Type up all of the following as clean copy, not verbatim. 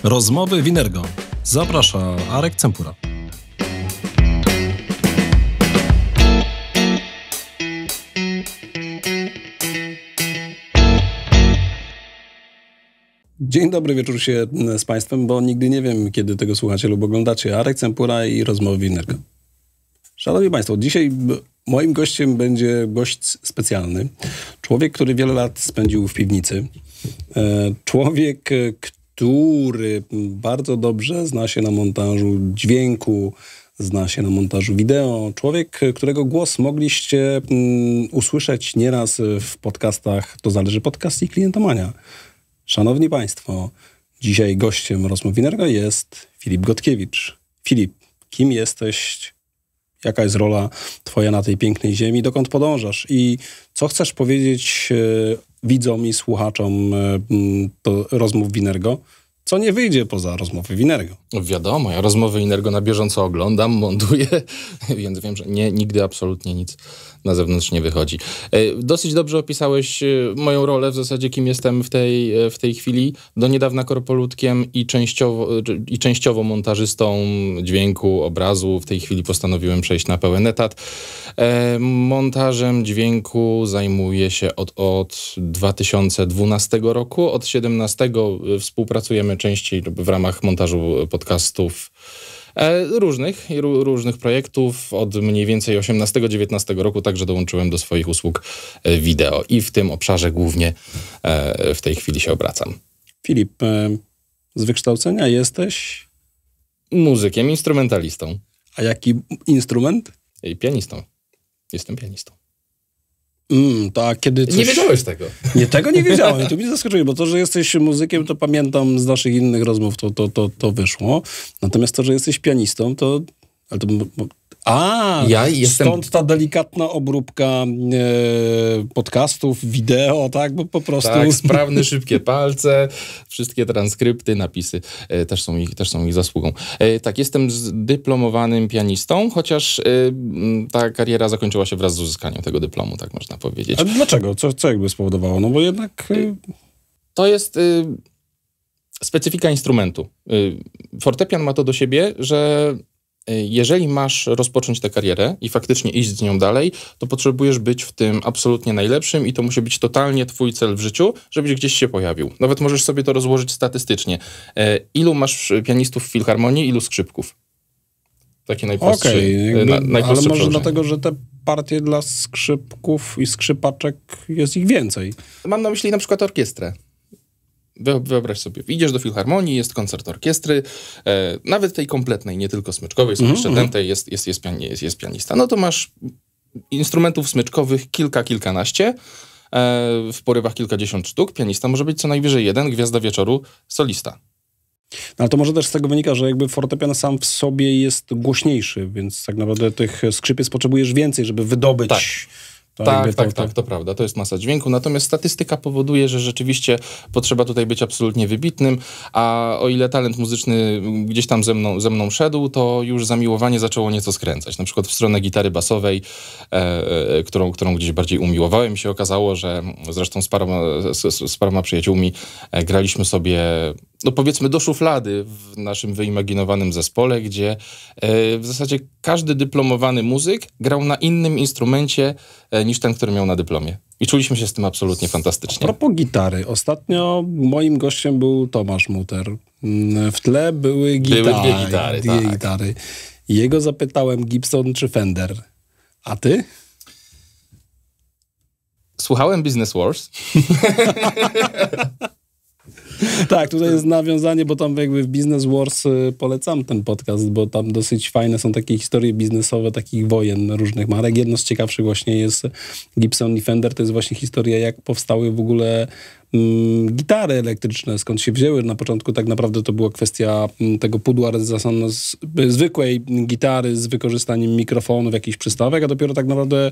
Rozmowy Winergo. Zaprasza Arek Cempura. Dzień dobry, wieczór się z Państwem, bo nigdy nie wiem, kiedy tego słuchacie lub oglądacie. Arek Cempura i Rozmowy Winergo. Szanowni Państwo, dzisiaj moim gościem będzie gość specjalny. Człowiek, który wiele lat spędził w piwnicy. Człowiek, który bardzo dobrze zna się na montażu dźwięku, zna się na montażu wideo. Człowiek, którego głos mogliście usłyszeć nieraz w podcastach To zależy podcast i Klientomania. Szanowni Państwo, dzisiaj gościem Rozmów Winergo jest Filip Gotkiewicz. Filip, kim jesteś? Jaka jest rola twoja na tej pięknej ziemi? Dokąd podążasz? I co chcesz powiedzieć widzom i słuchaczom Rozmów Winergo? Co nie wyjdzie poza Rozmowy Winergo? Wiadomo, ja Rozmowy Winergo na bieżąco oglądam, montuję, więc wiem, że nigdy absolutnie nic na zewnątrz nie wychodzi. Dosyć dobrze opisałeś moją rolę, w zasadzie kim jestem w tej chwili. Do niedawna korpolutkiem i częściowo montażystą dźwięku, obrazu. W tej chwili postanowiłem przejść na pełen etat. Montażem dźwięku zajmuję się od 2012 roku. Od 2017 współpracujemy częściej w ramach montażu podcastów różnych projektów. Od mniej więcej 18-19 roku także dołączyłem do swoich usług wideo i w tym obszarze głównie w tej chwili się obracam. Filip, z wykształcenia jesteś? Muzykiem, instrumentalistą. A jaki instrument? Pianistą. Jestem pianistą. To a kiedy coś... Nie wiedziałeś tego. Nie, tego nie wiedziałem. To mnie zaskoczyło, bo to, że jesteś muzykiem, to pamiętam z naszych innych rozmów, to wyszło. Natomiast to, że jesteś pianistą, to... Ale to stąd ta delikatna obróbka podcastów, wideo, tak? Bo po prostu... Tak, sprawne, szybkie palce, wszystkie transkrypty, napisy też są ich zasługą. Tak, jestem dyplomowanym pianistą, chociaż ta kariera zakończyła się wraz z uzyskaniem tego dyplomu, tak można powiedzieć. A dlaczego? Co jakby spowodowało? No bo jednak... To jest specyfika instrumentu. Fortepian ma to do siebie, że jeżeli masz rozpocząć tę karierę i faktycznie iść z nią dalej, to potrzebujesz być w tym absolutnie najlepszym i to musi być totalnie twój cel w życiu, żebyś gdzieś się pojawił. Nawet możesz sobie to rozłożyć statystycznie. Ilu masz pianistów w filharmonii, ilu skrzypków? Takie najprostsze. Ale może dlatego, że te partie dla skrzypków i skrzypaczek jest ich więcej. Mam na myśli na przykład orkiestrę. Wyobraź sobie, idziesz do filharmonii, jest koncert orkiestry, nawet tej kompletnej, nie tylko smyczkowej, są jeszcze dętej, jest pianista. No to masz instrumentów smyczkowych kilkanaście, w porywach kilkadziesiąt sztuk. Pianista może być co najwyżej jeden, gwiazda wieczoru, solista. Ale to może też z tego wynika, że jakby fortepian sam w sobie jest głośniejszy, więc tak naprawdę tych skrzypiec potrzebujesz więcej, żeby wydobyć... Tak, to prawda. To jest masa dźwięku. Natomiast statystyka powoduje, że rzeczywiście potrzeba tutaj być absolutnie wybitnym, a o ile talent muzyczny gdzieś tam ze mną szedł, to już zamiłowanie zaczęło nieco skręcać. Na przykład w stronę gitary basowej, którą gdzieś bardziej umiłowałem. Mi się okazało, że zresztą z paroma przyjaciółmi graliśmy sobie, no powiedzmy, do szuflady w naszym wyimaginowanym zespole, gdzie w zasadzie każdy dyplomowany muzyk grał na innym instrumencie niż ten, który miał na dyplomie. I czuliśmy się z tym absolutnie fantastycznie. A propos gitary. Ostatnio moim gościem był Tomasz Muter. W tle były dwie gitary. Jego zapytałem, Gibson czy Fender. A ty? Słuchałem Business Wars. Tak, tutaj jest nawiązanie, bo tam jakby w Business Wars polecam ten podcast, bo tam dosyć fajne są takie historie biznesowe, takich wojen różnych marek. Jedno z ciekawszych właśnie jest Gibson i Fender, to jest właśnie historia, jak powstały w ogóle gitary elektryczne, skąd się wzięły. Na początku tak naprawdę to była kwestia tego pudła zwykłej gitary z wykorzystaniem mikrofonów, jakichś przystawek, a dopiero tak naprawdę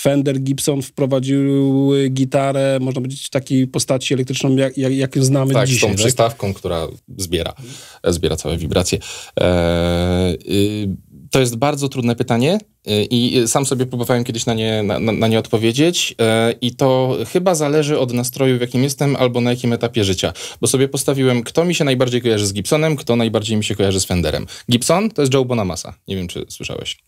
Fender, Gibson wprowadziły gitarę, można powiedzieć, w takiej postaci elektryczną, jak ją znamy dzisiaj. Tak, z tą przystawką, która zbiera całe wibracje. To jest bardzo trudne pytanie, I sam sobie próbowałem kiedyś na nie odpowiedzieć i to chyba zależy od nastroju, w jakim jestem, albo na jakim etapie życia. Bo sobie postawiłem, kto mi się najbardziej kojarzy z Gibsonem, kto najbardziej mi się kojarzy z Fenderem. Gibson to jest Joe Bonamassa. Nie wiem, czy słyszałeś.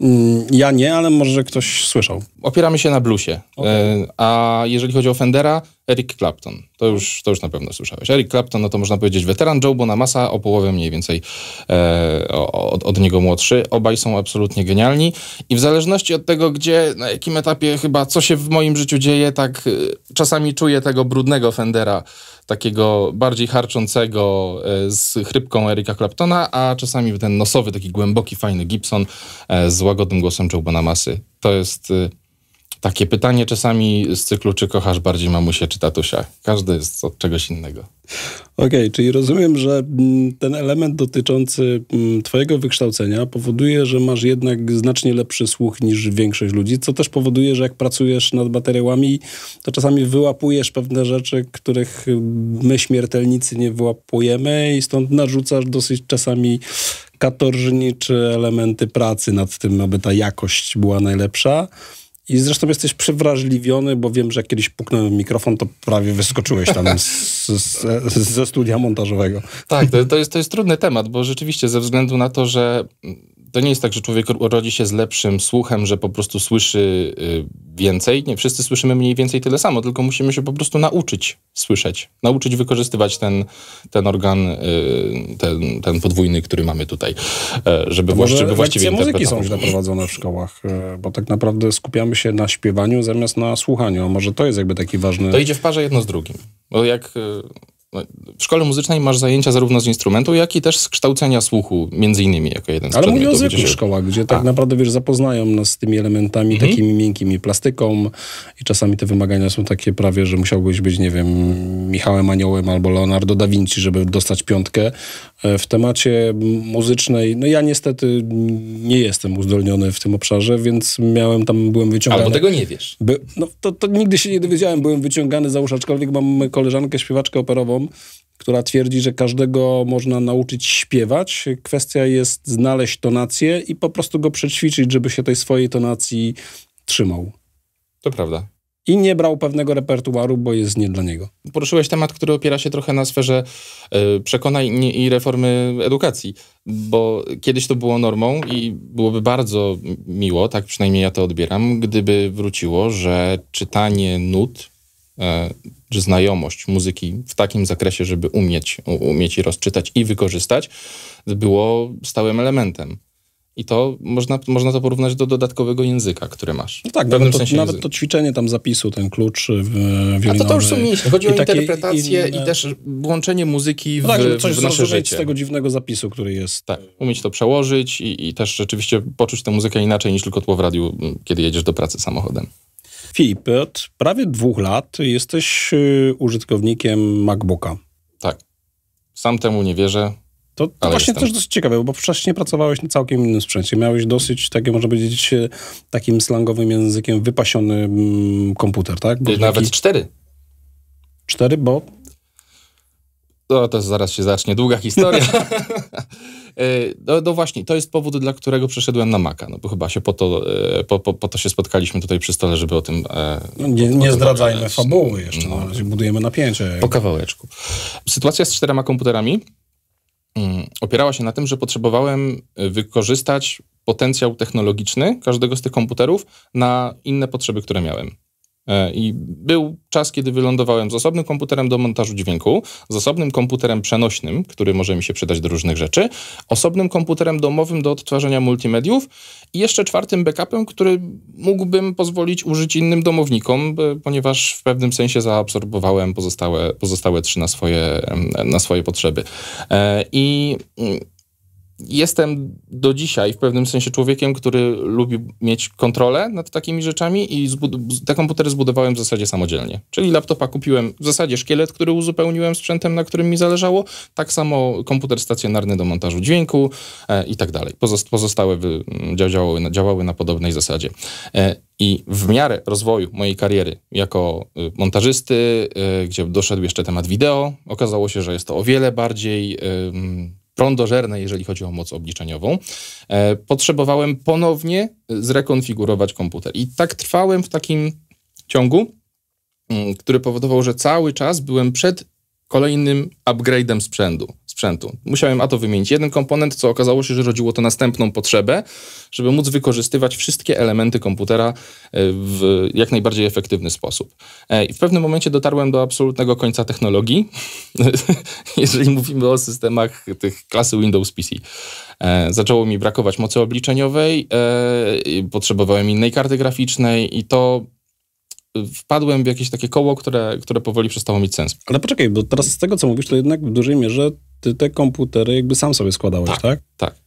Ja nie, ale może ktoś słyszał. Opieramy się na bluesie. Okay. A jeżeli chodzi o Fendera, Eric Clapton. To już na pewno słyszałeś. Eric Clapton, no to można powiedzieć weteran. Joe Bonamassa o połowę mniej więcej od niego młodszy. Obaj są absolutnie genialni i w zależności od tego, gdzie, na jakim etapie chyba, co się w moim życiu dzieje, tak czasami czuję tego brudnego Fendera, takiego bardziej harczącego z chrypką Erika Claptona, a czasami ten nosowy, taki głęboki, fajny Gibson z łagodnym głosem Joe Bonamassy. To jest takie pytanie czasami z cyklu, czy kochasz bardziej mamusię czy tatusia. Każdy jest od czegoś innego. Okej, czyli rozumiem, że ten element dotyczący twojego wykształcenia powoduje, że masz jednak znacznie lepszy słuch niż większość ludzi, co też powoduje, że jak pracujesz nad materiałami, to czasami wyłapujesz pewne rzeczy, których my śmiertelnicy nie wyłapujemy i stąd narzucasz dosyć czasami katorżnicze elementy pracy nad tym, aby ta jakość była najlepsza. I zresztą jesteś przewrażliwiony, bo wiem, że jak kiedyś puknąłem w mikrofon, to prawie wyskoczyłeś tam ze studia montażowego. Tak, to jest trudny temat, bo rzeczywiście ze względu na to, że to nie jest tak, że człowiek rodzi się z lepszym słuchem, że po prostu słyszy więcej. Nie, wszyscy słyszymy mniej więcej tyle samo, tylko musimy się po prostu nauczyć słyszeć, nauczyć wykorzystywać ten organ, ten podwójny, który mamy tutaj, żeby właściwie lekcje muzyki są źle prowadzone w szkołach, bo tak naprawdę skupiamy się na śpiewaniu zamiast na słuchaniu. A może to jest jakby taki ważny... To idzie w parze jedno z drugim. Bo jak... W szkole muzycznej masz zajęcia zarówno z instrumentu, jak i też z kształcenia słuchu, między innymi jako jeden z przedmiotów. Ale mówię o zwykłych się... szkołach, gdzie tak naprawdę, wiesz, zapoznają nas z tymi elementami takimi miękkimi, plastyką i czasami te wymagania są takie prawie, że musiałbyś być, nie wiem, Michałem Aniołem albo Leonardo da Vinci, żeby dostać 5. W temacie muzycznej, no ja niestety nie jestem uzdolniony w tym obszarze, więc byłem wyciągany... Albo tego nie wiesz. To nigdy się nie dowiedziałem, byłem wyciągany za uszy, aczkolwiek mam koleżankę, śpiewaczkę operową, która twierdzi, że każdego można nauczyć śpiewać. Kwestia jest znaleźć tonację i po prostu go przećwiczyć, żeby się tej swojej tonacji trzymał. To prawda. I nie brał pewnego repertuaru, bo jest nie dla niego. Poruszyłeś temat, który opiera się trochę na sferze przekonań i reformy edukacji, bo kiedyś to było normą i byłoby bardzo miło, tak przynajmniej ja to odbieram, gdyby wróciło, że czytanie nut, czy znajomość muzyki w takim zakresie, żeby umieć i rozczytać i wykorzystać, było stałym elementem. I to można to porównać do dodatkowego języka, który masz. No tak, nawet to ćwiczenie tam zapisu, ten klucz wiolinowy. A to już są mięśnie. Chodzi o interpretację i też włączenie muzyki w nasze życie. Z tego dziwnego zapisu, który jest. Tak, umieć to przełożyć i też rzeczywiście poczuć tę muzykę inaczej niż tylko tło w radiu, kiedy jedziesz do pracy samochodem. Filip, od prawie 2 lat jesteś użytkownikiem MacBooka. Tak. Sam temu nie wierzę. To właśnie też dosyć ciekawe, bo wcześniej pracowałeś na całkiem innym sprzęcie. Miałeś dosyć, można powiedzieć, takim slangowym językiem wypasiony komputer, tak? Nawet 4. 4, bo? To zaraz się zacznie długa historia. No właśnie, to jest powód, dla którego przeszedłem na Maca. No bo chyba się po to się spotkaliśmy tutaj przy stole, żeby o tym... nie zdradzajmy fabuły jeszcze, budujemy napięcie. Po kawałeczku. Sytuacja z 4 komputerami opierała się na tym, że potrzebowałem wykorzystać potencjał technologiczny każdego z tych komputerów na inne potrzeby, które miałem. I był czas, kiedy wylądowałem z osobnym komputerem do montażu dźwięku, z osobnym komputerem przenośnym, który może mi się przydać do różnych rzeczy, osobnym komputerem domowym do odtwarzania multimediów i jeszcze 4 backupem, który mógłbym pozwolić użyć innym domownikom, ponieważ w pewnym sensie zaabsorbowałem pozostałe 3 na swoje potrzeby. I jestem do dzisiaj w pewnym sensie człowiekiem, który lubi mieć kontrolę nad takimi rzeczami i te komputery zbudowałem w zasadzie samodzielnie. Czyli laptopa kupiłem w zasadzie szkielet, który uzupełniłem sprzętem, na którym mi zależało. Tak samo komputer stacjonarny do montażu dźwięku i tak dalej. Pozostałe działały na podobnej zasadzie. I w miarę rozwoju mojej kariery jako montażysty, gdzie doszedł jeszcze temat wideo, okazało się, że jest to o wiele bardziej prądożerne, jeżeli chodzi o moc obliczeniową, potrzebowałem ponownie zrekonfigurować komputer. I tak trwałem w takim ciągu, który powodował, że cały czas byłem przed kolejnym upgrade'em sprzętu. Musiałem wymienić jeden komponent, co okazało się, że rodziło to następną potrzebę, żeby móc wykorzystywać wszystkie elementy komputera w jak najbardziej efektywny sposób. I w pewnym momencie dotarłem do absolutnego końca technologii, jeżeli mówimy o systemach tych klasy Windows PC. Zaczęło mi brakować mocy obliczeniowej, potrzebowałem innej karty graficznej i to wpadłem w jakieś takie koło, które powoli przestało mieć sens. Ale poczekaj, bo teraz z tego, co mówisz, to jednak w dużej mierze ty te komputery jakby sam sobie składałeś, tak?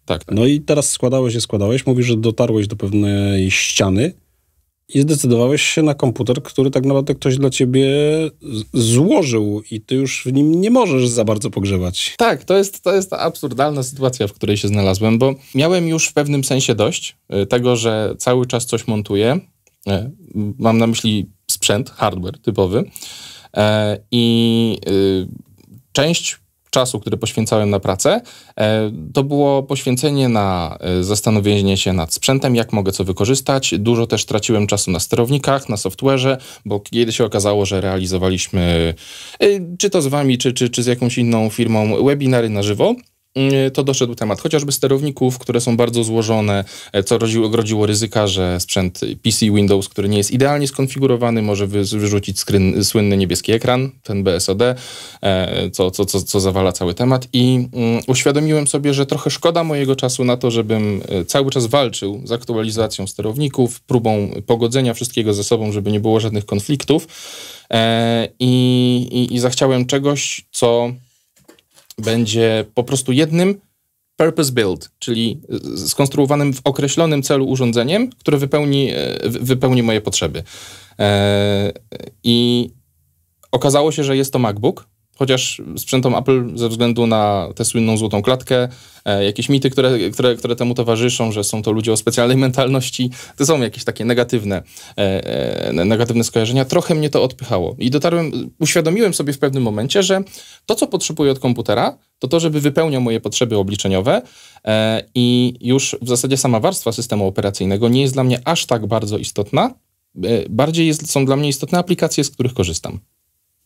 Tak. No i teraz składałeś, mówisz, że dotarłeś do pewnej ściany i zdecydowałeś się na komputer, który tak naprawdę ktoś dla ciebie złożył i ty już w nim nie możesz za bardzo pogrzewać. Tak, to jest ta absurdalna sytuacja, w której się znalazłem, bo miałem już w pewnym sensie dość tego, że cały czas coś montuję. Mam na myśli sprzęt, hardware typowy i część czasu, który poświęcałem na pracę, to było poświęcenie na zastanowienie się nad sprzętem, jak mogę co wykorzystać. Dużo też traciłem czasu na sterownikach, na software'ze, bo kiedy się okazało, że realizowaliśmy czy to z wami, czy z jakąś inną firmą webinary na żywo, to doszedł temat chociażby sterowników, które są bardzo złożone, co rodziło ryzyka, że sprzęt PC Windows, który nie jest idealnie skonfigurowany, może wyrzucić słynny niebieski ekran, ten BSOD, co zawala cały temat. I uświadomiłem sobie, że trochę szkoda mojego czasu na to, żebym cały czas walczył z aktualizacją sterowników, próbą pogodzenia wszystkiego ze sobą, żeby nie było żadnych konfliktów. I zachciałem czegoś, co będzie po prostu jednym purpose build, czyli skonstruowanym w określonym celu urządzeniem, które wypełni moje potrzeby. I okazało się, że jest to MacBook, chociaż sprzętom Apple ze względu na tę słynną złotą klatkę, jakieś mity, które temu towarzyszą, że są to ludzie o specjalnej mentalności, to są jakieś takie negatywne skojarzenia. Trochę mnie to odpychało. I uświadomiłem sobie w pewnym momencie, że to, co potrzebuję od komputera, to, żeby wypełniał moje potrzeby obliczeniowe i już w zasadzie sama warstwa systemu operacyjnego nie jest dla mnie aż tak bardzo istotna. Bardziej są dla mnie istotne aplikacje, z których korzystam.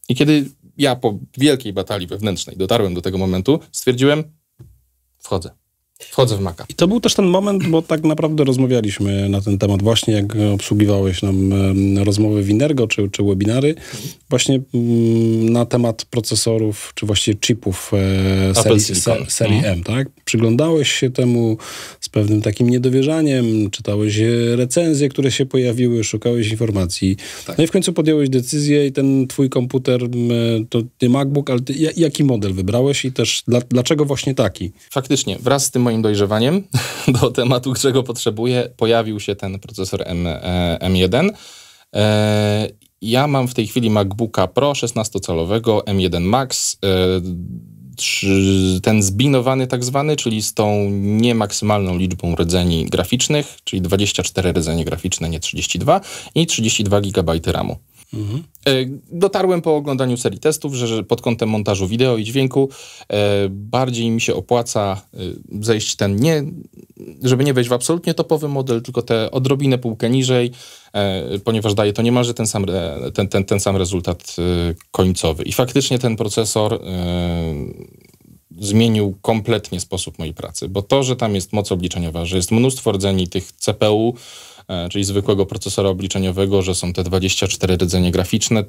I kiedy ja po wielkiej batalii wewnętrznej dotarłem do tego momentu, stwierdziłem, wchodzę w Maca. I to był też ten moment, bo tak naprawdę rozmawialiśmy na ten temat właśnie, jak obsługiwałeś nam rozmowy w Inergo czy webinary, właśnie na temat procesorów, czy właściwie chipów serii M, tak? Przyglądałeś się temu z pewnym takim niedowierzaniem, czytałeś recenzje, które się pojawiły, szukałeś informacji. Tak. No i w końcu podjąłeś decyzję i ten twój komputer, to nie MacBook, ale jaki model wybrałeś i też dlaczego właśnie taki? Faktycznie, wraz z tym moim dojrzewaniem do tematu, czego potrzebuję, pojawił się ten procesor M1. Ja mam w tej chwili MacBooka Pro 16-calowego M1 Max, ten zbinowany tak zwany, czyli z tą niemaksymalną liczbą rdzeni graficznych, czyli 24 rdzenie graficzne, nie 32 i 32 GB RAMu. Mhm. Dotarłem po oglądaniu serii testów, że pod kątem montażu wideo i dźwięku bardziej mi się opłaca zejść żeby nie wejść w absolutnie topowy model, tylko tę odrobinę półkę niżej, ponieważ daje to niemalże ten sam rezultat końcowy. I faktycznie ten procesor zmienił kompletnie sposób mojej pracy, bo to, że tam jest moc obliczeniowa, że jest mnóstwo rdzeni tych CPU, czyli zwykłego procesora obliczeniowego, że są te 24 rdzenie graficzne,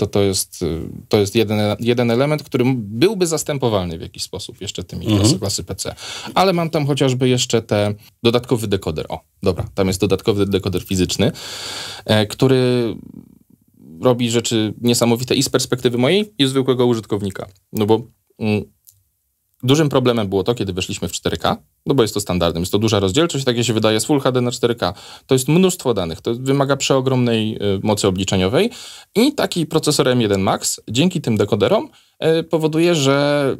to jest jeden element, który byłby zastępowalny w jakiś sposób jeszcze tymi klasy PC. Ale mam tam chociażby jeszcze dodatkowy dekoder. Tam jest dodatkowy dekoder fizyczny, który robi rzeczy niesamowite i z perspektywy mojej, i zwykłego użytkownika. No bo dużym problemem było to, kiedy weszliśmy w 4K, no bo jest to standardem, jest to duża rozdzielczość, takie się wydaje z Full HD na 4K. To jest mnóstwo danych, to wymaga przeogromnej mocy obliczeniowej i taki procesor M1 Max dzięki tym dekoderom powoduje, że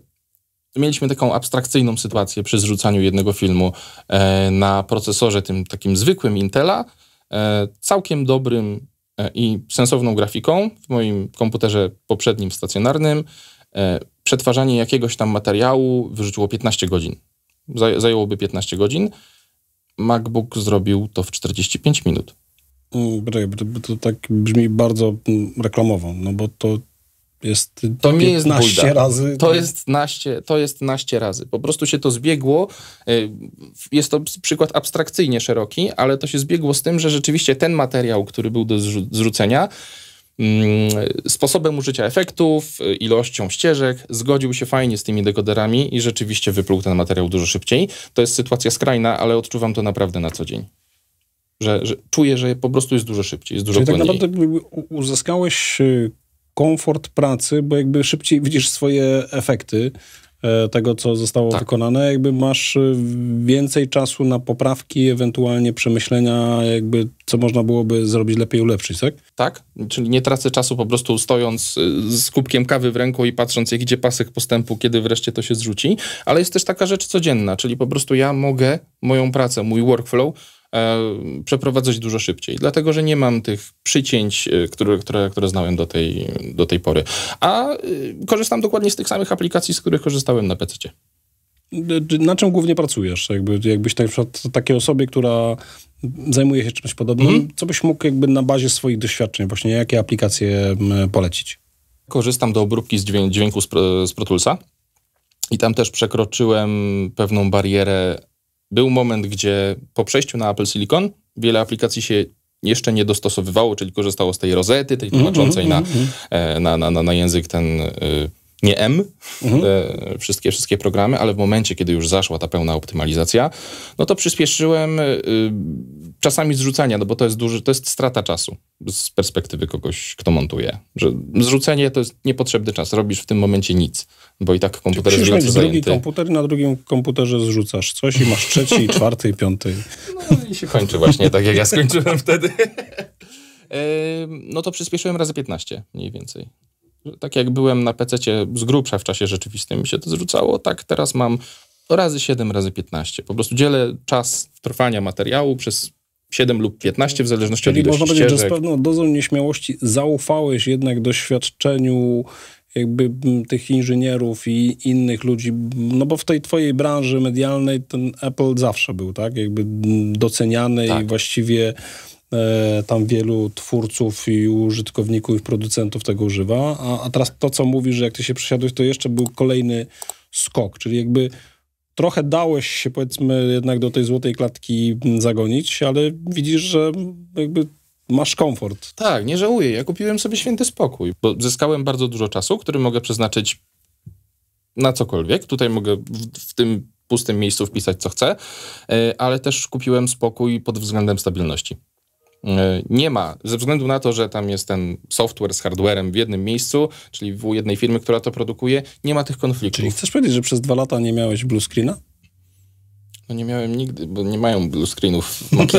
mieliśmy taką abstrakcyjną sytuację przy zrzucaniu jednego filmu na procesorze tym takim zwykłym Intela, całkiem dobrym i sensowną grafiką w moim komputerze poprzednim stacjonarnym. Przetwarzanie jakiegoś tam materiału wyrzuciło 15 godzin. Zajęłoby 15 godzin. MacBook zrobił to w 45 minut. To tak brzmi bardzo reklamowo, no bo to jest to nie 15 jest razy. To jest naście razy. Po prostu się to zbiegło. Jest to przykład abstrakcyjnie szeroki, ale to się zbiegło z tym, że rzeczywiście ten materiał, który był do zrzucenia, sposobem użycia efektów, ilością ścieżek, zgodził się fajnie z tymi dekoderami i rzeczywiście wypluł ten materiał dużo szybciej. To jest sytuacja skrajna, ale odczuwam to naprawdę na co dzień. Że czuję, że po prostu jest dużo szybciej, jest dużo Czyli płynniej. tak naprawdę uzyskałeś komfort pracy, bo jakby szybciej widzisz swoje efekty tego, co zostało wykonane, jakby masz więcej czasu na poprawki, ewentualnie przemyślenia, jakby co można byłoby zrobić lepiej, ulepszyć, tak? Tak, czyli nie tracę czasu po prostu stojąc z kubkiem kawy w ręku i patrząc, jak idzie pasek postępu, kiedy wreszcie to się zrzuci, ale jest też taka rzecz codzienna, czyli po prostu ja mogę moją pracę, mój workflow przeprowadzać dużo szybciej, dlatego, że nie mam tych przycięć, które znałem do tej pory. A korzystam dokładnie z tych samych aplikacji, z których korzystałem na PC-cie. Na czym głównie pracujesz? Jakbyś takiej osobie, która zajmuje się czymś podobnym, co byś mógł jakby na bazie swoich doświadczeń, właśnie jakie aplikacje polecić? Korzystam do obróbki z dźwięku z Pro Toolsa i tam też przekroczyłem pewną barierę. Był moment, gdzie po przejściu na Apple Silicon wiele aplikacji się jeszcze nie dostosowywało, czyli korzystało z tej rozety, tej tłumaczącej na język ten nie M, wszystkie programy, ale w momencie, kiedy już zaszła ta pełna optymalizacja, no to przyspieszyłem czasami zrzucania, no bo to jest strata czasu z perspektywy kogoś, kto montuje. Że zrzucenie to jest niepotrzebny czas, robisz w tym momencie nic, bo i tak komputer jest wielce zajęty. Drugi komputer, na drugim komputerze zrzucasz coś i masz trzeci, czwarty, piąty. No i się kończy właśnie tak, jak ja skończyłem wtedy. No to przyspieszyłem razy 15 mniej więcej. Tak jak byłem na PC-cie z grubsza w czasie rzeczywistym mi się to zrzucało, tak teraz mam razy 7, razy 15. Po prostu dzielę czas trwania materiału przez 7 lub 15 w zależności od ilości można ścieżek. powiedzieć, że z pewną dozą nieśmiałości zaufałeś jednak doświadczeniu jakby tych inżynierów i innych ludzi, no bo w tej twojej branży medialnej ten Apple zawsze był, tak? Jakby doceniany i właściwie tam wielu twórców i użytkowników i producentów tego używa, a teraz to, co mówisz, że jak ty się przesiadłeś, to jeszcze był kolejny skok, czyli jakby trochę dałeś się, powiedzmy, jednak do tej złotej klatki zagonić, ale widzisz, że jakby masz komfort. Tak, nie żałuję. Ja kupiłem sobie święty spokój, bo zyskałem bardzo dużo czasu, który mogę przeznaczyć na cokolwiek. Tutaj mogę w tym pustym miejscu wpisać, co chcę, ale też kupiłem spokój pod względem stabilności. Nie ma, ze względu na to, że tam jest ten software z hardwarem w jednym miejscu, czyli u jednej firmy, która to produkuje, nie ma tych konfliktów. Czyli chcesz powiedzieć, że przez 2 lata nie miałeś blue screena? No nie miałem nigdy, bo nie mają blue screenów w Maki.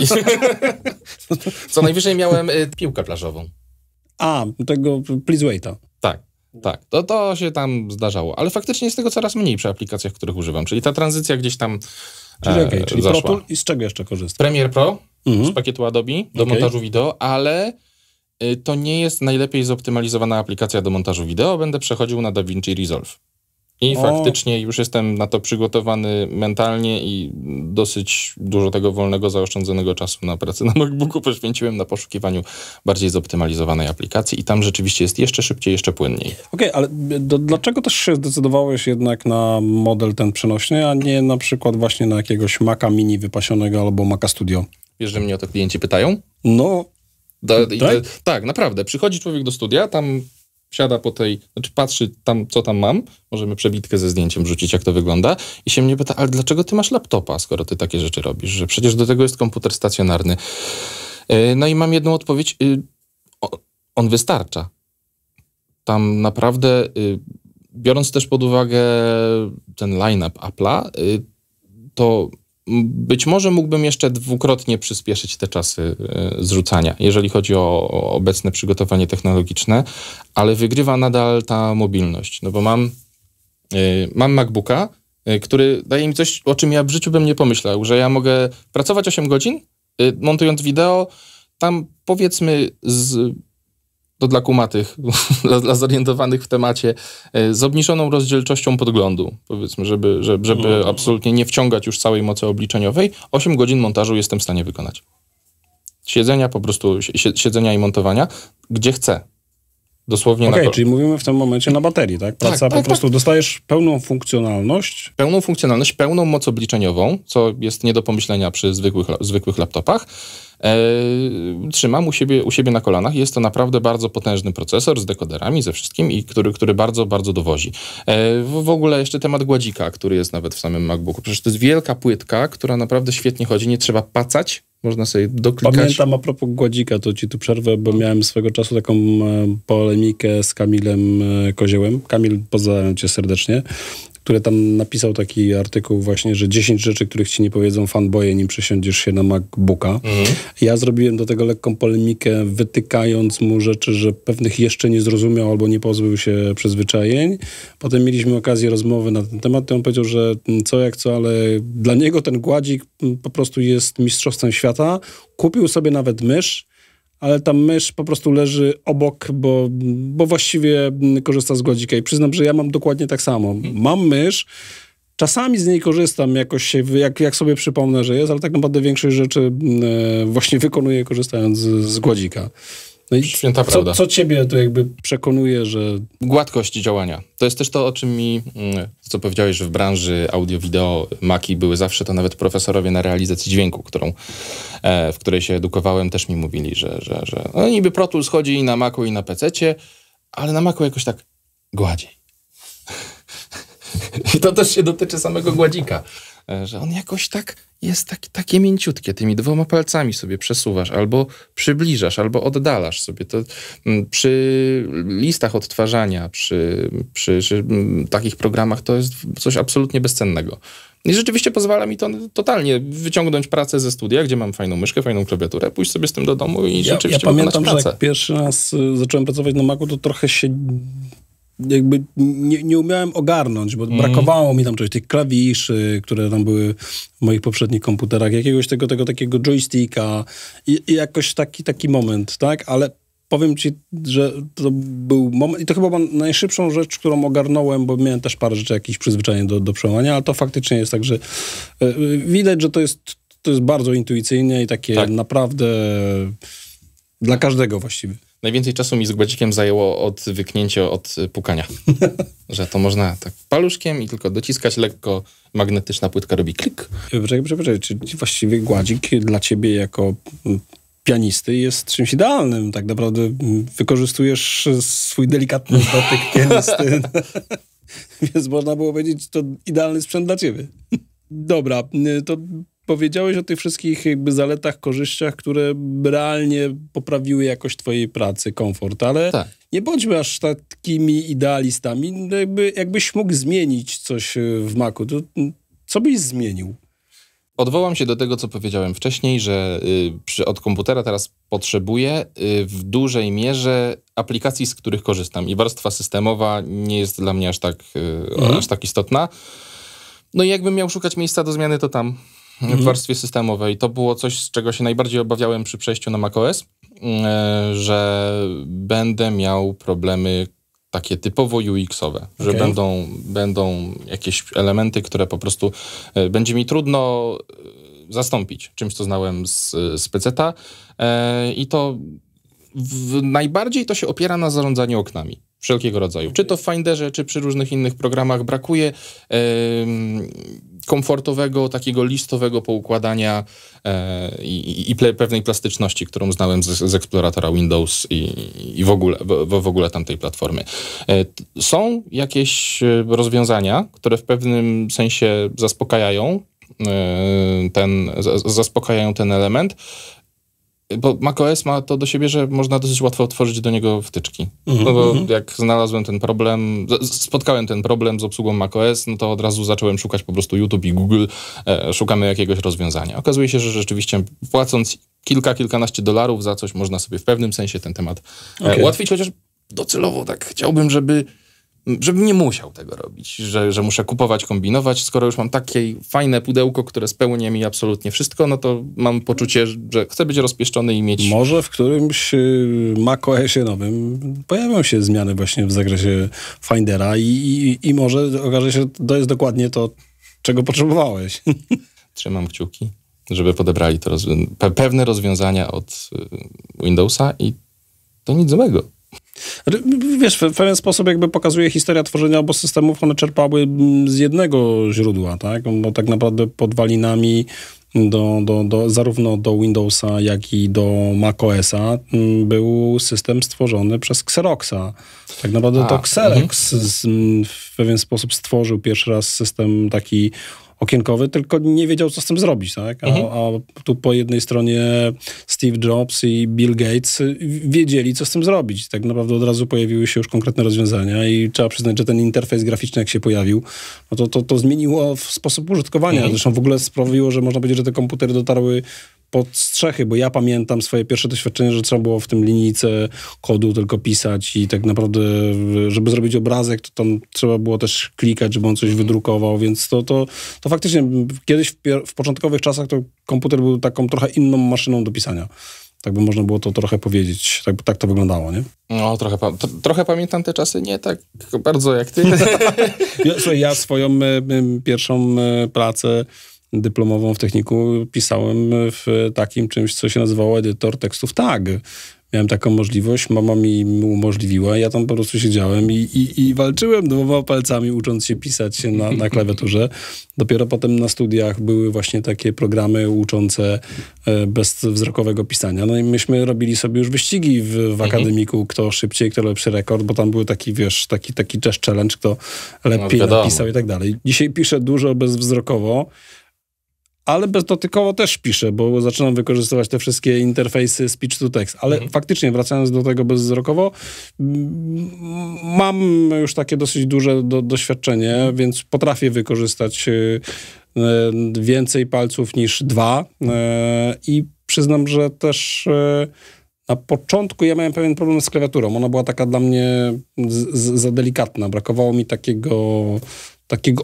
Co najwyżej miałem piłkę plażową. A, tego Please Waita. Tak. To się tam zdarzało, ale faktycznie jest tego coraz mniej przy aplikacjach, których używam, czyli ta tranzycja gdzieś tam czyli Pro Tool i z czego jeszcze korzystasz? Premiere Pro z pakietu Adobe do montażu wideo, ale to nie jest najlepiej zoptymalizowana aplikacja do montażu wideo. Będę przechodził na DaVinci Resolve. I faktycznie już jestem na to przygotowany mentalnie i dosyć dużo tego wolnego, zaoszczędzonego czasu na pracę na MacBooku poświęciłem na poszukiwaniu bardziej zoptymalizowanej aplikacji i tam rzeczywiście jest jeszcze szybciej, jeszcze płynniej. Okej, ale dlaczego też się zdecydowałeś jednak na model ten przenośny, a nie na przykład właśnie na jakiegoś Maca Mini wypasionego albo Maca Studio? Wiesz, że mnie o to klienci pytają? No, tak, naprawdę. Przychodzi człowiek do studia, tam siada patrzy tam, co tam mam, możemy przebitkę ze zdjęciem wrzucić, jak to wygląda i się mnie pyta, ale dlaczego ty masz laptopa, skoro ty takie rzeczy robisz, że przecież do tego jest komputer stacjonarny. No i mam jedną odpowiedź, on wystarcza. Tam naprawdę, biorąc też pod uwagę ten line-up Apple'a, to być może mógłbym jeszcze dwukrotnie przyspieszyć te czasy zrzucania, jeżeli chodzi o obecne przygotowanie technologiczne, ale wygrywa nadal ta mobilność, no bo mam MacBooka, który daje mi coś, o czym ja w życiu bym nie pomyślał, że ja mogę pracować 8 godzin, montując wideo, tam powiedzmy z to dla kumatych, dla zorientowanych w temacie, z obniżoną rozdzielczością podglądu, powiedzmy, żeby absolutnie nie wciągać już całej mocy obliczeniowej, 8 godzin montażu jestem w stanie wykonać. Siedzenia po prostu, siedzenia i montowania, gdzie chcę. Dosłownie czyli mówimy w tym momencie na baterii, tak? Praca po prostu dostajesz pełną funkcjonalność. Pełną funkcjonalność, pełną moc obliczeniową, co jest nie do pomyślenia przy zwykłych laptopach. Trzymam u siebie na kolanach. Jest to naprawdę bardzo potężny procesor z dekoderami, ze wszystkim i który bardzo, bardzo dowozi. W ogóle jeszcze temat gładzika, który jest nawet w samym MacBooku. Przecież to jest wielka płytka, która naprawdę świetnie chodzi. Nie trzeba pacać. Można sobie doklikać. Pamiętam a propos gładzika, to ci tu przerwę, bo miałem swego czasu taką polemikę z Kamilem Koziołem. Kamil, pozdrawiam cię serdecznie, który tam napisał taki artykuł właśnie, że 10 rzeczy, których ci nie powiedzą fanboye, nim przesiądziesz się na MacBooka. Ja zrobiłem do tego lekką polemikę, wytykając mu rzeczy, że pewnych jeszcze nie zrozumiał albo nie pozbył się przyzwyczajeń. Potem mieliśmy okazję rozmowy na ten temat i on powiedział, że co jak co, ale dla niego ten gładzik po prostu jest mistrzostwem świata. Kupił sobie nawet mysz, ale ta mysz po prostu leży obok, bo właściwie korzysta z gładzika. I przyznam, że ja mam dokładnie tak samo. Mam mysz, czasami z niej korzystam jakoś, jak sobie przypomnę, że jest, ale tak naprawdę większość rzeczy właśnie wykonuję korzystając z gładzika. No i święta prawda. Co ciebie to jakby przekonuje, że... Gładkość działania. To jest też to, o czym co powiedziałeś, że w branży audio-wideo Maci były zawsze, to nawet profesorowie na realizacji dźwięku, w której się edukowałem, też mi mówili, że no niby Pro Tools chodzi i na Macu i na PC-cie, ale na Macu jakoś tak gładziej. I to też się dotyczy samego gładzika. Że on jakoś tak jest takie mięciutkie, tymi 2 palcami sobie przesuwasz, albo przybliżasz, albo oddalasz sobie. To przy listach odtwarzania, przy takich programach to jest coś absolutnie bezcennego. I rzeczywiście pozwala mi to totalnie wyciągnąć pracę ze studia, gdzie mam fajną myszkę, fajną klawiaturę, pójść sobie z tym do domu i rzeczywiście ja pamiętam, pracę. że jak pierwszy raz zacząłem pracować na Macu, to trochę się... jakby nie umiałem ogarnąć, bo brakowało mi tam czegoś, tych klawiszy, które tam były w moich poprzednich komputerach, jakiegoś tego takiego joysticka i jakoś taki moment, tak? Ale powiem ci, że to był moment i to chyba najszybszą rzecz, którą ogarnąłem, bo miałem też parę rzeczy, jakichś przyzwyczajeń do przełamania, ale to faktycznie jest tak, że widać, że to jest bardzo intuicyjne i takie naprawdę dla każdego właściwie. Najwięcej czasu mi z gładzikiem zajęło wyknięcie od pukania. Że to można tak paluszkiem i tylko dociskać lekko, magnetyczna płytka robi klik. Przepraszam, czy właściwie gładzik dla ciebie jako pianisty jest czymś idealnym? Tak naprawdę wykorzystujesz swój delikatny dotyk pianisty. Więc można było powiedzieć, to idealny sprzęt dla ciebie. Dobra, to... Powiedziałeś o tych wszystkich jakby zaletach, korzyściach, które realnie poprawiły jakość twojej pracy, komfort, ale nie bądźmy aż takimi idealistami. Jakbyś mógł zmienić coś w Macu, to co byś zmienił? Odwołam się do tego, co powiedziałem wcześniej, że od komputera teraz potrzebuję w dużej mierze aplikacji, z których korzystam i warstwa systemowa nie jest dla mnie aż tak istotna. No i jakbym miał szukać miejsca do zmiany, to tam w warstwie systemowej. To było coś, z czego się najbardziej obawiałem przy przejściu na macOS, że będę miał problemy takie typowo UX-owe, że będą jakieś elementy, które po prostu będzie mi trudno zastąpić czymś, co znałem z PC-ta i to najbardziej to się opiera na zarządzaniu oknami wszelkiego rodzaju. Czy to w Finderze, czy przy różnych innych programach brakuje komfortowego, takiego listowego poukładania i pewnej plastyczności, którą znałem z eksploratora Windows i w ogóle tamtej platformy. Są jakieś rozwiązania, które w pewnym sensie zaspokajają ten element, bo macOS ma to do siebie, że można dosyć łatwo otworzyć do niego wtyczki. No bo jak znalazłem ten problem, spotkałem ten problem z obsługą macOS, no to od razu zacząłem szukać po prostu YouTube i Google, szukamy jakiegoś rozwiązania. Okazuje się, że rzeczywiście płacąc kilkanaście dolarów za coś, można sobie w pewnym sensie ten temat ułatwić, chociaż docelowo tak chciałbym, żeby żebym nie musiał tego robić, że muszę kupować, kombinować. Skoro już mam takie fajne pudełko, które spełnia mi absolutnie wszystko, no to mam poczucie, że chcę być rozpieszczony i mieć... Może w którymś macOSie nowym pojawią się zmiany właśnie w zakresie Findera i może okaże się, że to jest dokładnie to, czego potrzebowałeś. Trzymam kciuki, żeby podebrali to pewne rozwiązania od Windowsa i to nic złego. Wiesz, w pewien sposób jakby pokazuje historia tworzenia obu systemów, one czerpały z jednego źródła, tak? Bo tak naprawdę podwalinami zarówno do Windowsa, jak i do macOSa był system stworzony przez Xeroxa. Tak naprawdę to Xerox w pewien sposób stworzył pierwszy raz system taki okienkowy, tylko nie wiedział, co z tym zrobić, tak? A tu po jednej stronie Steve Jobs i Bill Gates wiedzieli, co z tym zrobić. Tak naprawdę od razu pojawiły się już konkretne rozwiązania i trzeba przyznać, że ten interfejs graficzny, jak się pojawił, no to zmieniło sposób użytkowania. Zresztą w ogóle sprawiło, że można powiedzieć, że te komputery dotarły pod strzechy, bo ja pamiętam swoje pierwsze doświadczenie, że trzeba było w tym linijce kodu tylko pisać i tak naprawdę, żeby zrobić obrazek, to tam trzeba było też klikać, żeby on coś wydrukował, więc to faktycznie kiedyś w początkowych czasach to komputer był taką trochę inną maszyną do pisania. Tak by można było to trochę powiedzieć. Tak to wyglądało, nie? No, trochę pamiętam te czasy, nie tak bardzo jak ty. Słuchaj, ja swoją pierwszą pracę dyplomową w techniku pisałem w takim czymś, co się nazywało edytor tekstów TAG. Miałem taką możliwość, mama mi umożliwiła, ja tam po prostu siedziałem i walczyłem 2 palcami, ucząc się pisać na klawiaturze. Dopiero potem na studiach były właśnie takie programy uczące bezwzrokowego pisania. No i myśmy robili sobie już wyścigi w akademiku, kto szybciej, kto lepszy rekord, bo tam był taki, wiesz, taki też challenge, kto lepiej napisał i tak dalej. Dzisiaj piszę dużo bezwzrokowo, ale bezdotykowo też piszę, bo zaczynam wykorzystywać te wszystkie interfejsy speech to text. Ale faktycznie, wracając do tego bezwzrokowo, mam już takie dosyć duże doświadczenie, więc potrafię wykorzystać więcej palców niż 2 i przyznam, że też na początku ja miałem pewien problem z klawiaturą. Ona była taka dla mnie za delikatna. Brakowało mi takiego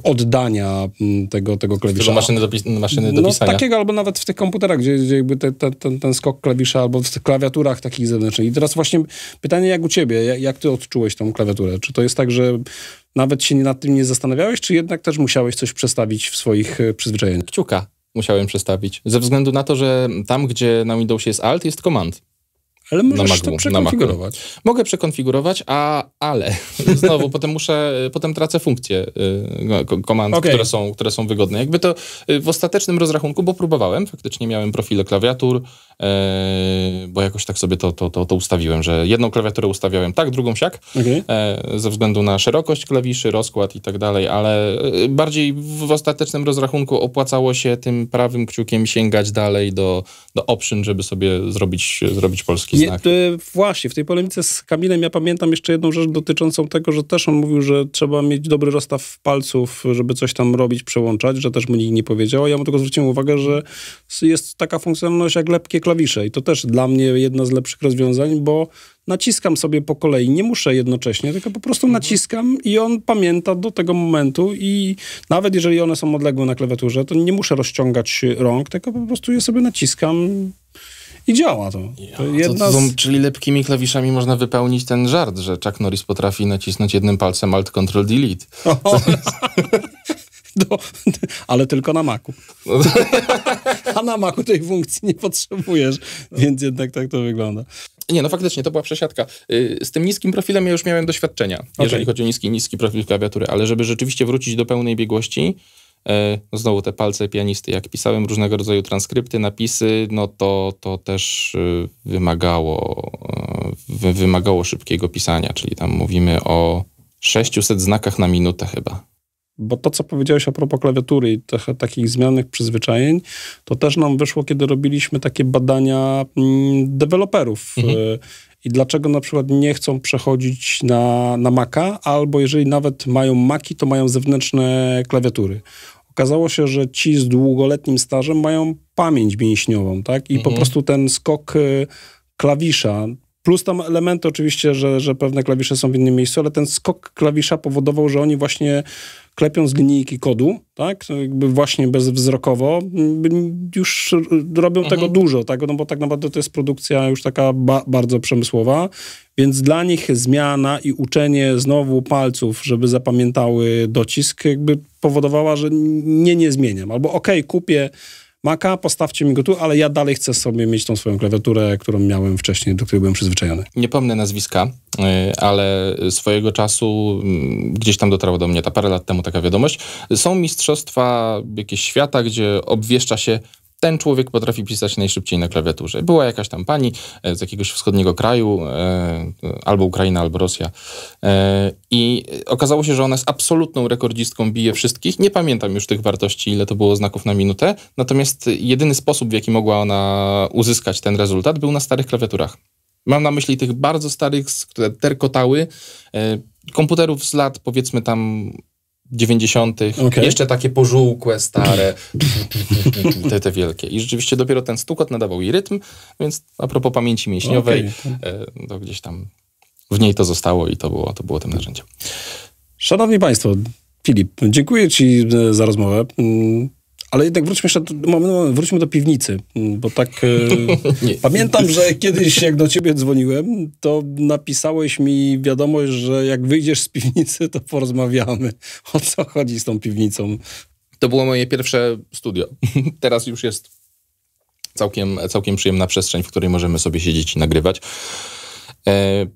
oddania tego klawisza. Maszyny do pisania. Takiego, albo nawet w tych komputerach, gdzie jakby ten skok klawisza, albo w tych klawiaturach takich zewnętrznych. I teraz właśnie pytanie, jak u ciebie, jak ty odczułeś tą klawiaturę? Czy to jest tak, że nawet się nad tym nie zastanawiałeś, czy jednak też musiałeś coś przestawić w swoich przyzwyczajeniach? Kciuka musiałem przestawić. Ze względu na to, że tam, gdzie na Windowsie jest Alt, jest Command. Ale możesz to przekonfigurować. Mogę przekonfigurować, ale znowu potem tracę funkcje komand, które są wygodne. Jakby to w ostatecznym rozrachunku, bo próbowałem, faktycznie miałem profile klawiatur, bo jakoś tak sobie to ustawiłem, że jedną klawiaturę ustawiałem tak, drugą siak, ze względu na szerokość klawiszy, rozkład i tak dalej, ale bardziej w ostatecznym rozrachunku opłacało się tym prawym kciukiem sięgać dalej do option, żeby sobie zrobić polski znak. Właśnie, w tej polemice z Kamilem ja pamiętam jeszcze jedną rzecz dotyczącą tego, że też on mówił, że trzeba mieć dobry rozstaw palców, żeby coś tam robić, przełączać, że też mu nikt nie powiedział. Ja mu tylko zwróciłem uwagę, że jest taka funkcjonalność jak lepkie klawisze i to też dla mnie jedna z lepszych rozwiązań, bo naciskam sobie po kolei, nie muszę jednocześnie, tylko po prostu naciskam i on pamięta do tego momentu i nawet jeżeli one są odległe na klawiaturze, to nie muszę rozciągać rąk, tylko po prostu je sobie naciskam i działa to. Czyli lepkimi klawiszami można wypełnić ten żart, że Chuck Norris potrafi nacisnąć jednym palcem Alt, Ctrl, Delete. Ale tylko na Macu. A na Macu tej funkcji nie potrzebujesz, więc jednak tak to wygląda. Nie, no faktycznie, to była przesiadka. Z tym niskim profilem ja już miałem doświadczenia, jeżeli chodzi o niski profil klawiatury, ale żeby rzeczywiście wrócić do pełnej biegłości, znowu te palce pianisty, jak pisałem różnego rodzaju transkrypty, napisy, no to też wymagało szybkiego pisania, czyli tam mówimy o 600 znakach na minutę chyba. Bo to, co powiedziałeś a propos klawiatury i takich zmiennych przyzwyczajeń, to też nam wyszło, kiedy robiliśmy takie badania deweloperów. I dlaczego na przykład nie chcą przechodzić na Maca, albo jeżeli nawet mają Maci, to mają zewnętrzne klawiatury. Okazało się, że ci z długoletnim stażem mają pamięć mięśniową, tak? I po prostu ten skok klawisza Plus tam elementy oczywiście, że pewne klawisze są w innym miejscu, ale ten skok klawisza powodował, że oni właśnie klepią z linijki kodu, tak, jakby właśnie bezwzrokowo, już robią tego dużo, tak, no bo tak naprawdę to jest produkcja już taka bardzo przemysłowa, więc dla nich zmiana i uczenie znowu palców, żeby zapamiętały docisk, jakby powodowała, że nie zmieniam. Albo kupię Maca, postawcie mi go tu, ale ja dalej chcę sobie mieć tą swoją klawiaturę, którą miałem wcześniej, do której byłem przyzwyczajony. Nie pomnę nazwiska, ale swojego czasu gdzieś tam dotarła do mnie parę lat temu taka wiadomość. Są mistrzostwa jakieś świata, gdzie obwieszcza się, ten człowiek potrafi pisać najszybciej na klawiaturze. Była jakaś tam pani z jakiegoś wschodniego kraju, albo Ukraina, albo Rosja. I okazało się, że ona jest absolutną rekordzistką, bije wszystkich. Nie pamiętam już tych wartości, ile to było znaków na minutę. Natomiast jedyny sposób, w jaki mogła ona uzyskać ten rezultat, był na starych klawiaturach. Mam na myśli tych bardzo starych, które terkotały, komputerów z lat, powiedzmy tam 90. Jeszcze takie pożółkłe, stare, te wielkie. I rzeczywiście dopiero ten stukot nadawał jej rytm, więc a propos pamięci mięśniowej, to gdzieś tam w niej to zostało i to było tym narzędziem. Szanowni Państwo, Filip, dziękuję Ci za rozmowę. Ale jednak wróćmy do piwnicy, bo tak pamiętam, że kiedyś jak do ciebie dzwoniłem, to napisałeś mi wiadomość, że jak wyjdziesz z piwnicy, to porozmawiamy. O co chodzi z tą piwnicą? To było moje pierwsze studio. Teraz już jest całkiem przyjemna przestrzeń, w której możemy sobie siedzieć i nagrywać.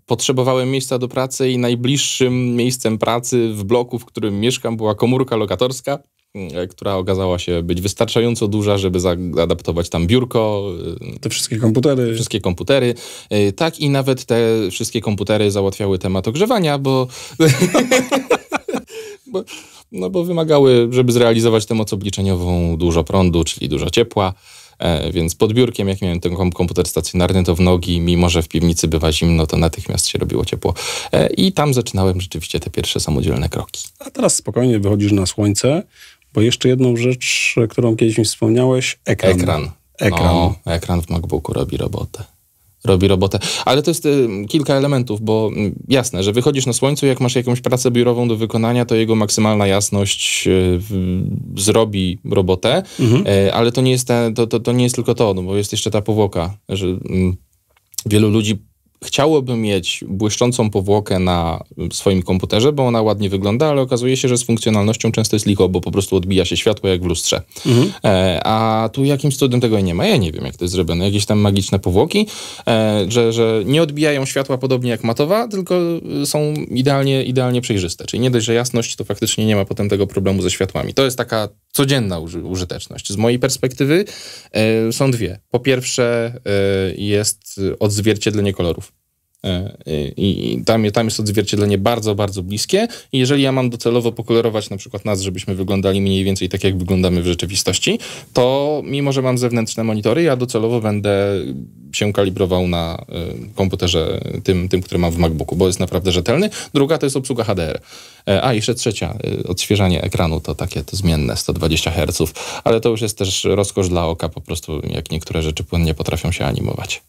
Potrzebowałem miejsca do pracy i najbliższym miejscem pracy w bloku, w którym mieszkam, była komórka lokatorska, która okazała się być wystarczająco duża, żeby zaadaptować tam biurko. Te wszystkie komputery. Wszystkie komputery. Tak, i nawet te wszystkie komputery załatwiały temat ogrzewania, bo wymagały, żeby zrealizować tę moc obliczeniową, dużo prądu, czyli dużo ciepła. Więc pod biurkiem, jak miałem ten komputer stacjonarny, to w nogi, mimo że w piwnicy bywa zimno, to natychmiast się robiło ciepło. I tam zaczynałem rzeczywiście te pierwsze samodzielne kroki. A teraz spokojnie wychodzisz na słońce, bo jeszcze jedną rzecz, którą kiedyś mi wspomniałeś, ekran. No, ekran w MacBooku robi robotę. Ale to jest kilka elementów, bo jasne, że wychodzisz na słońcu, jak masz jakąś pracę biurową do wykonania, to jego maksymalna jasność zrobi robotę, ale to nie jest to nie jest tylko to, no bo jest jeszcze ta powłoka, że wielu ludzi chciałoby mieć błyszczącą powłokę na swoim komputerze, bo ona ładnie wygląda, ale okazuje się, że z funkcjonalnością często jest licho, bo po prostu odbija się światło jak w lustrze. A tu jakimś cudem tego nie ma. Ja nie wiem, jak to jest zrobione. Jakieś tam magiczne powłoki, że nie odbijają światła podobnie jak matowa, tylko są idealnie przejrzyste. Czyli nie dość, że jasność, to faktycznie nie ma potem tego problemu ze światłami. To jest taka codzienna użyteczność. Z mojej perspektywy są dwie. Po pierwsze jest odzwierciedlenie kolorów. I tam jest odzwierciedlenie bardzo, bardzo bliskie. I jeżeli ja mam docelowo pokolorować na przykład nas, żebyśmy wyglądali mniej więcej tak, jak wyglądamy w rzeczywistości, to mimo, że mam zewnętrzne monitory, ja docelowo będę się kalibrował na komputerze tym, który mam w MacBooku, bo jest naprawdę rzetelny. Druga to jest obsługa HDR. A jeszcze trzecia, odświeżanie ekranu to takie to zmienne 120 Hz, ale to już jest też rozkosz dla oka, po prostu jak niektóre rzeczy płynnie potrafią się animować.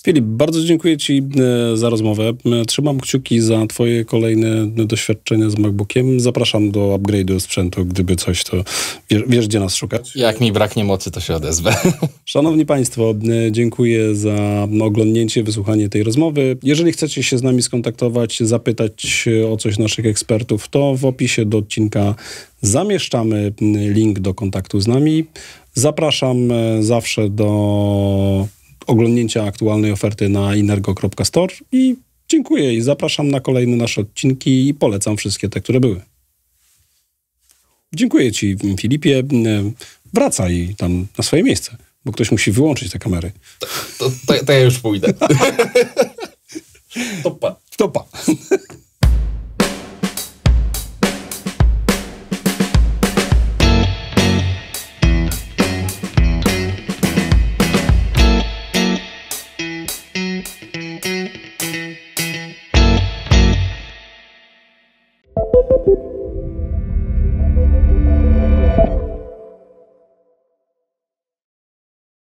Filip, bardzo dziękuję Ci za rozmowę. Trzymam kciuki za Twoje kolejne doświadczenia z MacBookiem. Zapraszam do upgrade'u sprzętu, gdyby coś, to wiesz, gdzie nas szukać. Jak mi braknie mocy, to się odezwę. Szanowni Państwo, dziękuję za oglądnięcie, wysłuchanie tej rozmowy. Jeżeli chcecie się z nami skontaktować, zapytać o coś naszych ekspertów, to w opisie do odcinka zamieszczamy link do kontaktu z nami. Zapraszam zawsze do oglądnięcia aktualnej oferty na inergo.store i dziękuję i zapraszam na kolejne nasze odcinki i polecam wszystkie te, które były. Dziękuję Ci, Filipie. Wracaj tam na swoje miejsce, bo ktoś musi wyłączyć te kamery. To ja już pójdę. Topa.